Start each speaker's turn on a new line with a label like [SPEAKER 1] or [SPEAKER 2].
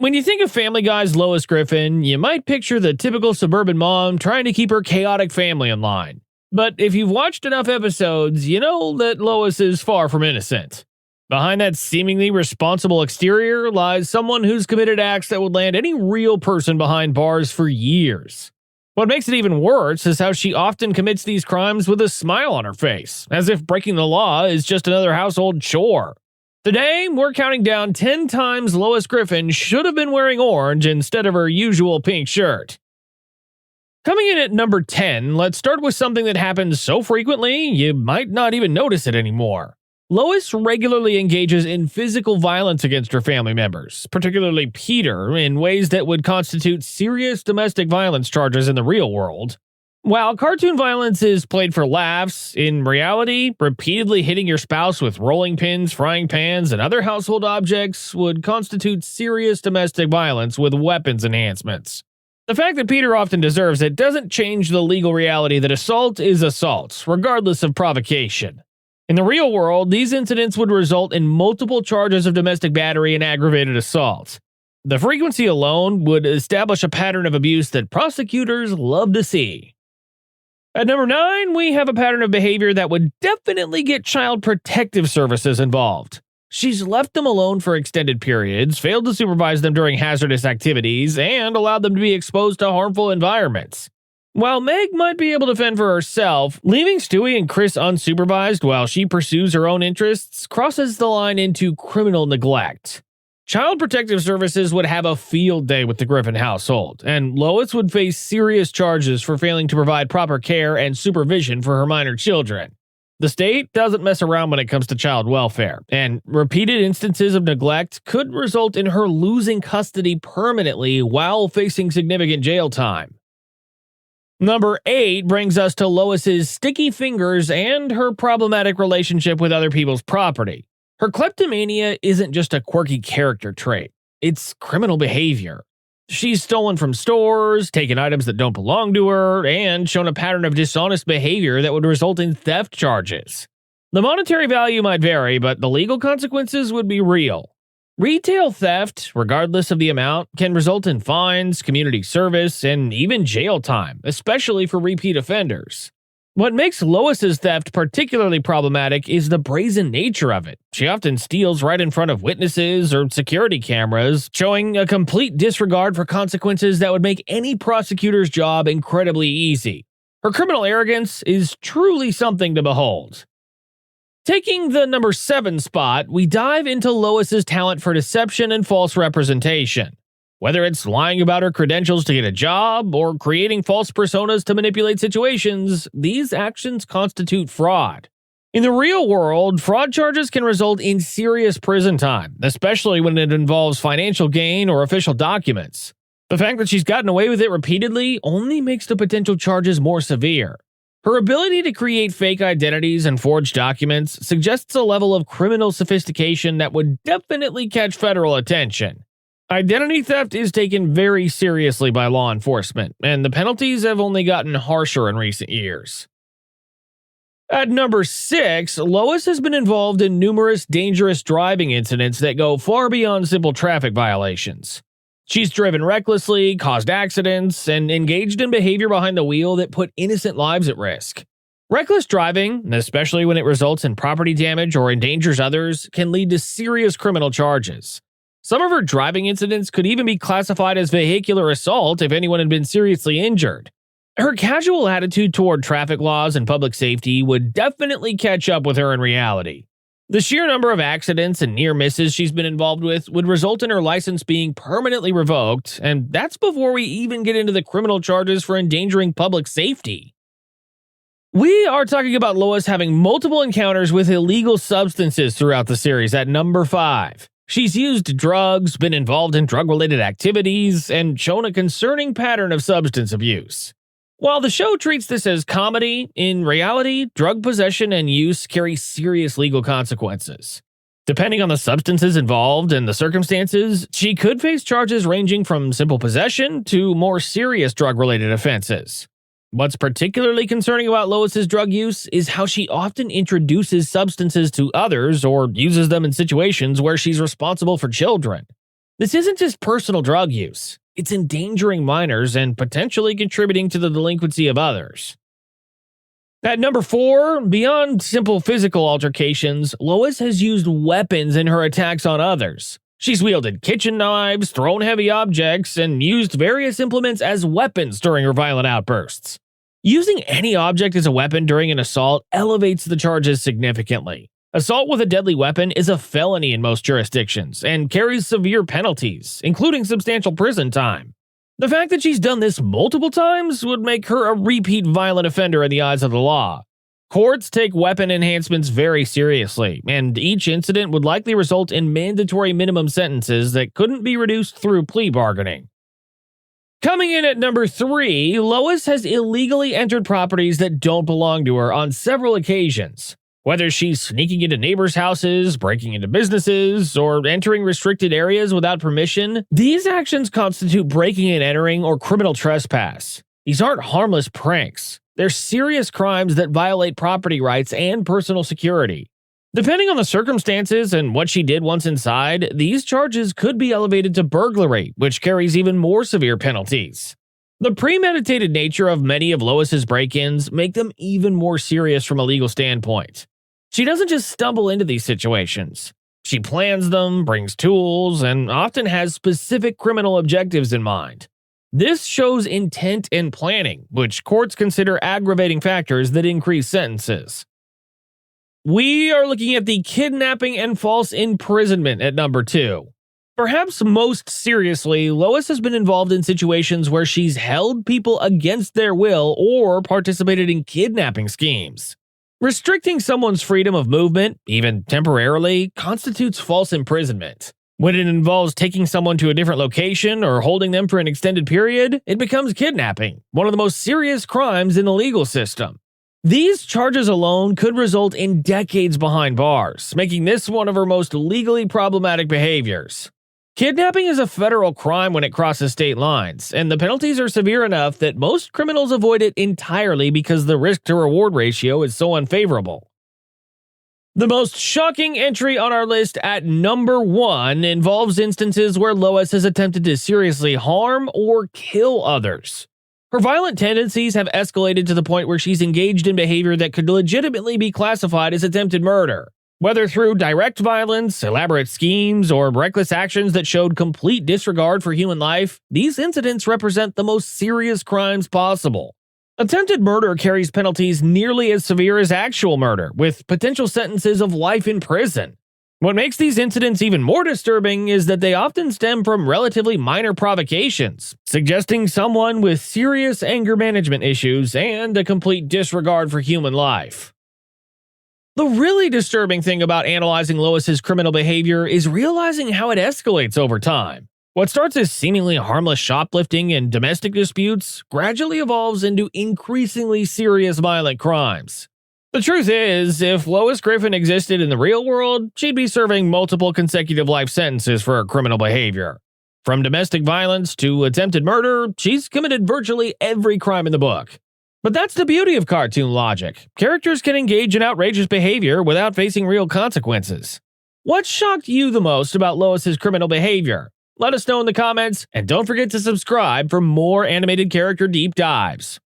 [SPEAKER 1] When you think of Family Guy's Lois Griffin, you might picture the typical suburban mom trying to keep her chaotic family in line. But if you've watched enough episodes, you know that Lois is far from innocent. Behind that seemingly responsible exterior lies someone who's committed acts that would land any real person behind bars for years. What makes it even worse is how she often commits these crimes with a smile on her face, as if breaking the law is just another household chore. Today, we're counting down 10 times Lois Griffin should have been wearing orange instead of her usual pink shirt. Coming in at number 10, let's start with something that happens so frequently you might not even notice it anymore. Lois regularly engages in physical violence against her family members, particularly Peter, in ways that would constitute serious domestic violence charges in the real world. While cartoon violence is played for laughs, in reality, repeatedly hitting your spouse with rolling pins, frying pans, and other household objects would constitute serious domestic violence with weapons enhancements. The fact that Peter often deserves it doesn't change the legal reality that assault is assault, regardless of provocation. In the real world, these incidents would result in multiple charges of domestic battery and aggravated assault. The frequency alone would establish a pattern of abuse that prosecutors love to see. At number 9, we have a pattern of behavior that would definitely get Child Protective Services involved. She's left them alone for extended periods, failed to supervise them during hazardous activities, and allowed them to be exposed to harmful environments. While Meg might be able to fend for herself, leaving Stewie and Chris unsupervised while she pursues her own interests crosses the line into criminal neglect. Child Protective Services would have a field day with the Griffin household, and Lois would face serious charges for failing to provide proper care and supervision for her minor children. The state doesn't mess around when it comes to child welfare, and repeated instances of neglect could result in her losing custody permanently while facing significant jail time. Number 8 brings us to Lois's sticky fingers and her problematic relationship with other people's property. Her kleptomania isn't just a quirky character trait, it's criminal behavior. She's stolen from stores, taken items that don't belong to her, and shown a pattern of dishonest behavior that would result in theft charges. The monetary value might vary, but the legal consequences would be real. Retail theft, regardless of the amount, can result in fines, community service, and even jail time, especially for repeat offenders. What makes Lois's theft particularly problematic is the brazen nature of it. She often steals right in front of witnesses or security cameras, showing a complete disregard for consequences that would make any prosecutor's job incredibly easy. Her criminal arrogance is truly something to behold. Taking the number 7 spot, we dive into Lois's talent for deception and false representation. Whether it's lying about her credentials to get a job or creating false personas to manipulate situations, these actions constitute fraud. In the real world, fraud charges can result in serious prison time, especially when it involves financial gain or official documents. The fact that she's gotten away with it repeatedly only makes the potential charges more severe. Her ability to create fake identities and forge documents suggests a level of criminal sophistication that would definitely catch federal attention. Identity theft is taken very seriously by law enforcement, and the penalties have only gotten harsher in recent years. At number 6, Lois has been involved in numerous dangerous driving incidents that go far beyond simple traffic violations. She's driven recklessly, caused accidents, and engaged in behavior behind the wheel that put innocent lives at risk. Reckless driving, especially when it results in property damage or endangers others, can lead to serious criminal charges. Some of her driving incidents could even be classified as vehicular assault if anyone had been seriously injured. Her casual attitude toward traffic laws and public safety would definitely catch up with her in reality. The sheer number of accidents and near misses she's been involved with would result in her license being permanently revoked, and that's before we even get into the criminal charges for endangering public safety. We are talking about Lois having multiple encounters with illegal substances throughout the series at number 5. She's used drugs, been involved in drug-related activities, and shown a concerning pattern of substance abuse. While the show treats this as comedy, in reality, drug possession and use carry serious legal consequences. Depending on the substances involved and the circumstances, she could face charges ranging from simple possession to more serious drug-related offenses. What's particularly concerning about Lois's drug use is how she often introduces substances to others or uses them in situations where she's responsible for children. This isn't just personal drug use, it's endangering minors and potentially contributing to the delinquency of others. At number 4, beyond simple physical altercations, Lois has used weapons in her attacks on others. She's wielded kitchen knives, thrown heavy objects, and used various implements as weapons during her violent outbursts. Using any object as a weapon during an assault elevates the charges significantly. Assault with a deadly weapon is a felony in most jurisdictions and carries severe penalties, including substantial prison time. The fact that she's done this multiple times would make her a repeat violent offender in the eyes of the law. Courts take weapon enhancements very seriously, and each incident would likely result in mandatory minimum sentences that couldn't be reduced through plea bargaining. Coming in at number 3, Lois has illegally entered properties that don't belong to her on several occasions. Whether she's sneaking into neighbors' houses, breaking into businesses, or entering restricted areas without permission, these actions constitute breaking and entering or criminal trespass. These aren't harmless pranks. They're serious crimes that violate property rights and personal security. Depending on the circumstances and what she did once inside, these charges could be elevated to burglary, which carries even more severe penalties. The premeditated nature of many of Lois's break-ins make them even more serious from a legal standpoint. She doesn't just stumble into these situations. She plans them, brings tools, and often has specific criminal objectives in mind. This shows intent and planning, which courts consider aggravating factors that increase sentences. We are looking at the kidnapping and false imprisonment at number 2. Perhaps most seriously, Lois has been involved in situations where she's held people against their will or participated in kidnapping schemes. Restricting someone's freedom of movement, even temporarily, constitutes false imprisonment. When it involves taking someone to a different location or holding them for an extended period, it becomes kidnapping, one of the most serious crimes in the legal system. These charges alone could result in decades behind bars, making this one of her most legally problematic behaviors. Kidnapping is a federal crime when it crosses state lines, and the penalties are severe enough that most criminals avoid it entirely because the risk-to-reward ratio is so unfavorable. The most shocking entry on our list at number 1 involves instances where Lois has attempted to seriously harm or kill others. Her violent tendencies have escalated to the point where she's engaged in behavior that could legitimately be classified as attempted murder. Whether through direct violence, elaborate schemes, or reckless actions that showed complete disregard for human life, these incidents represent the most serious crimes possible. Attempted murder carries penalties nearly as severe as actual murder, with potential sentences of life in prison. What makes these incidents even more disturbing is that they often stem from relatively minor provocations, suggesting someone with serious anger management issues and a complete disregard for human life. The really disturbing thing about analyzing Lois's criminal behavior is realizing how it escalates over time. What starts as seemingly harmless shoplifting and domestic disputes gradually evolves into increasingly serious violent crimes. The truth is, if Lois Griffin existed in the real world, she'd be serving multiple consecutive life sentences for her criminal behavior. From domestic violence to attempted murder, she's committed virtually every crime in the book. But that's the beauty of cartoon logic. Characters can engage in outrageous behavior without facing real consequences. What shocked you the most about Lois's criminal behavior? Let us know in the comments, and don't forget to subscribe for more animated character deep dives.